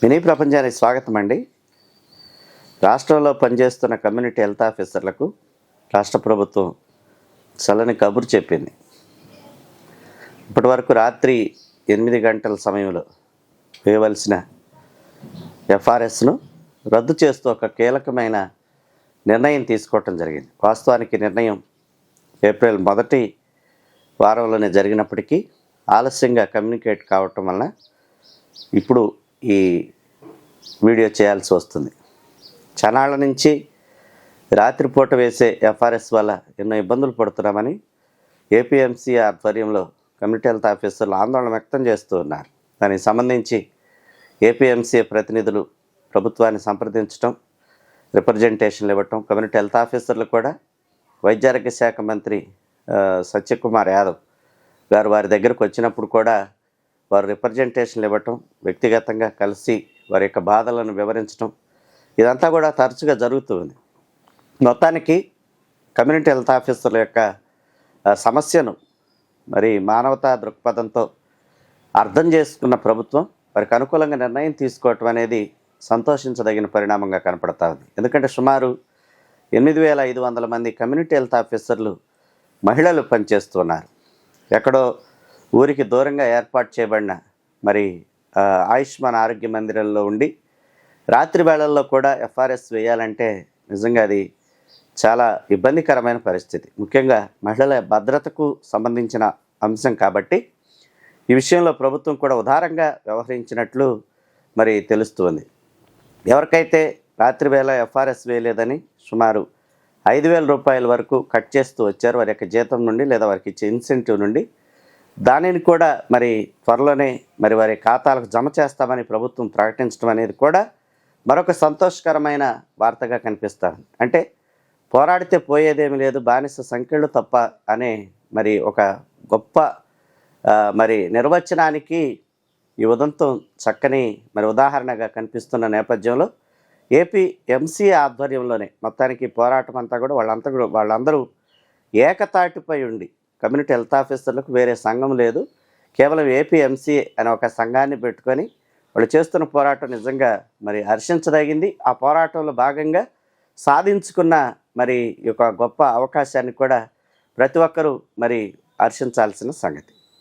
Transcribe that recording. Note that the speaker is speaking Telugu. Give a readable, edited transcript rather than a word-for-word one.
మినీ ప్రపంచానికి స్వాగతం అండి. రాష్ట్రంలో పనిచేస్తున్న కమ్యూనిటీ హెల్త్ ఆఫీసర్లకు రాష్ట్ర ప్రభుత్వం చల్లని కబురు చెప్పింది. ఇప్పటి వరకు రాత్రి 8 గంటల సమయంలో వేయవలసిన ఎఫ్ఆర్ఎస్ను రద్దు చేస్తూ ఒక కీలకమైన నిర్ణయం తీసుకోవటం జరిగింది. వాస్తవానికి నిర్ణయం ఏప్రిల్ మొదటి వారంలోనే జరిగినప్పటికీ ఆలస్యంగా కమ్యూనికేట్ కావటం వలన ఇప్పుడు ఈ వీడియో చేయాల్సి వస్తుంది. చనాళ్ళ నుంచి రాత్రిపూట వేసే ఎఫ్ఆర్ఎస్ వల్ల ఎన్నో ఇబ్బందులు పడుతున్నామని ఏపీఎంసీ ఆధ్వర్యంలో కమ్యూనిటీ హెల్త్ ఆఫీసర్లు ఆందోళన వ్యక్తం చేస్తూ ఉన్నారు. దానికి సంబంధించి ఏపీఎంసీ ప్రతినిధులు ప్రభుత్వాన్ని సంప్రదించడం, రిప్రజెంటేషన్లు ఇవ్వటం, కమ్యూనిటీ హెల్త్ ఆఫీసర్లు కూడా వైద్యారోగ్య శాఖ మంత్రి సత్యకుమార్ యాదవ్ గారు వారి దగ్గరకు వచ్చినప్పుడు కూడా వారు రిప్రజెంటేషన్లు ఇవ్వటం, వ్యక్తిగతంగా కలిసి వారి యొక్క బాధలను వివరించడం, ఇదంతా కూడా తరచుగా జరుగుతుంది. మొత్తానికి కమ్యూనిటీ హెల్త్ ఆఫీసర్ల యొక్క సమస్యను మరి మానవతా దృక్పథంతో అర్థం చేసుకున్న ప్రభుత్వం వారికి అనుకూలంగా నిర్ణయం తీసుకోవటం అనేది సంతోషించదగిన పరిణామంగా కనపడతా ఉంది. ఎందుకంటే సుమారు 8,500 మంది కమ్యూనిటీ హెల్త్ ఆఫీసర్లు మహిళలు పనిచేస్తున్నారు. ఎక్కడో ఊరికి దూరంగా ఏర్పాటు చేయబడిన మరి ఆయుష్మాన్ ఆరోగ్య మందిరంలో ఉండి రాత్రి వేళల్లో కూడా ఎఫ్ఆర్ఎస్ వేయాలంటే నిజంగా అది చాలా ఇబ్బందికరమైన పరిస్థితి. ముఖ్యంగా మహిళల భద్రతకు సంబంధించిన అంశం కాబట్టి ఈ విషయంలో ప్రభుత్వం కూడా ఉదారంగా వ్యవహరించినట్లు మరి తెలుస్తుంది. ఎవరికైతే రాత్రి వేళ ఎఫ్ఆర్ఎస్ వేయలేదని సుమారు 5,000 రూపాయల వరకు కట్ చేస్తూ వచ్చారు వారి యొక్క జీతం నుండి లేదా వారికి ఇచ్చే ఇన్సెంటివ్ నుండి, దానిని కూడా మరి త్వరలోనే మరి వారి ఖాతాలకు జమ చేస్తామని ప్రభుత్వం ప్రకటించడం అనేది కూడా మరొక సంతోషకరమైన వార్తగా కనిపిస్తుంది. అంటే పోరాడితే పోయేదేమీ లేదు, బానిస సంఖ్యలు తప్ప అనే మరి ఒక గొప్ప మరి నిర్వచనానికి ఈ ఉదంతం చక్కని మరి ఉదాహరణగా కనిపిస్తున్న నేపథ్యంలో ఏపీఎంసీ ఆధ్వర్యంలోనే మొత్తానికి పోరాటం అంతా కూడా వాళ్ళందరూ ఏకతాటిపై ఉండి, కమ్యూనిటీ హెల్త్ ఆఫీసర్లకు వేరే సంఘం లేదు, కేవలం ఏపీఎంసీ అనే ఒక సంఘాన్ని పెట్టుకొని వాళ్ళు చేస్తున్న పోరాటం నిజంగా మరి హర్షించదగింది. ఆ పోరాటంలో భాగంగా సాధించుకున్న మరి ఈ యొక్క గొప్ప అవకాశాన్ని కూడా ప్రతి ఒక్కరూ మరి హర్షించాల్సిన సంగతి.